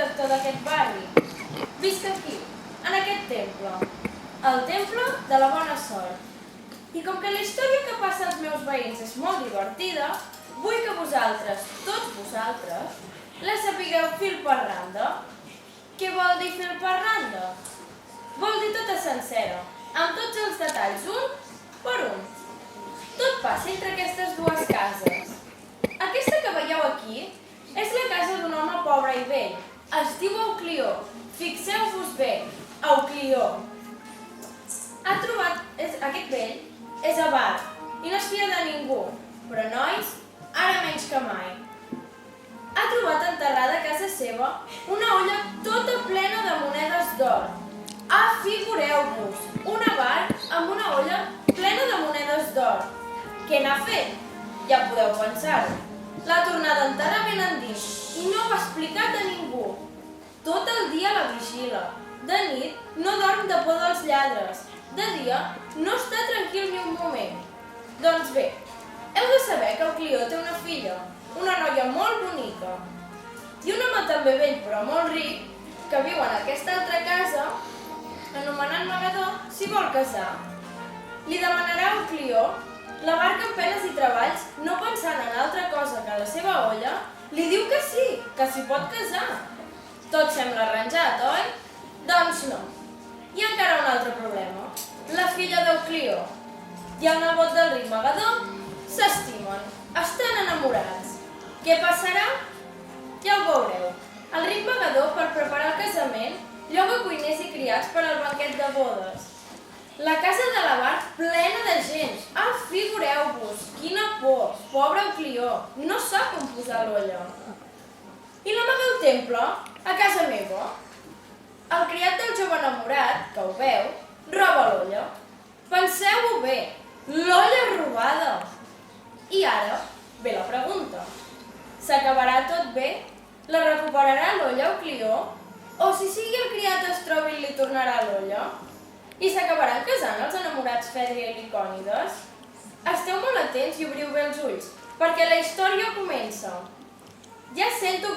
protector d'aquest barri. Visc aquí, en aquest temple, el temple de la bona sort. I com que la història que passa als meus veïns és molt divertida, vull que vosaltres, tots vosaltres, la sapigueu fil per randa. Què vol dir fil per randa? Vol dir tota sencera, amb tots els detalls, un per un. Tot passa entre aquestes dues cases. Aquesta que veieu aquí és la casa d'un home pobre i vell. Es diu Euclió. Fixeu-vos bé, Euclió. Ha trobat... Aquest vell és avar i no es fia de ningú, però nois, ara menys que mai. Ha trobat enterrada a casa seva una olla tota plena de monedes d'or. Figureu-vos, un avar amb una olla plena de monedes d'or. Què n'ha fet? Ja podeu pensar-ho. L'ha tornat a enterrar ben endins i no ho ha explicat a ningú. Tot el dia la vigila. De nit no dorm de por dels lladres. De dia no està tranquil ni un moment. Doncs bé, heu de saber que Euclió té una filla, una noia molt bonica, i un home també vell però molt ric, que viu en aquesta altra casa, anomenat Magadó, s'hi vol casar. Li demanarà a Euclió la barca amb penes i treballs, no pensant en altra cosa que la seva olla, li diu que sí, que s'hi pot casar. Tot sembla arranjat, oi? Doncs no. Hi ha encara un altre problema. La filla d'Euclió i el nebot del ric Magadó s'estimen, estan enamorats. Què passarà? Ja ho veureu. El ric Magadó, per preparar el casament, lloga cuiners i criats per al banquet de bodes. La casa de l'avar plena de gent. Figureu-vos, quina por, pobre Euclió, no sap on posar l'olla. I l'home del temple, a casa meva. El criat del jove enamorat, que ho veu, roba l'olla. Penseu-ho bé, l'olla robada. I ara ve la pregunta. S'acabarà tot bé? La recuperarà l'olla Euclió? O si sigui el criat es trobi i li tornarà l'olla? I s'acabaran casant els enamorats Fèdria i Licònides? Esteu molt atents i obriu bé els ulls, perquè la història comença. Ja sento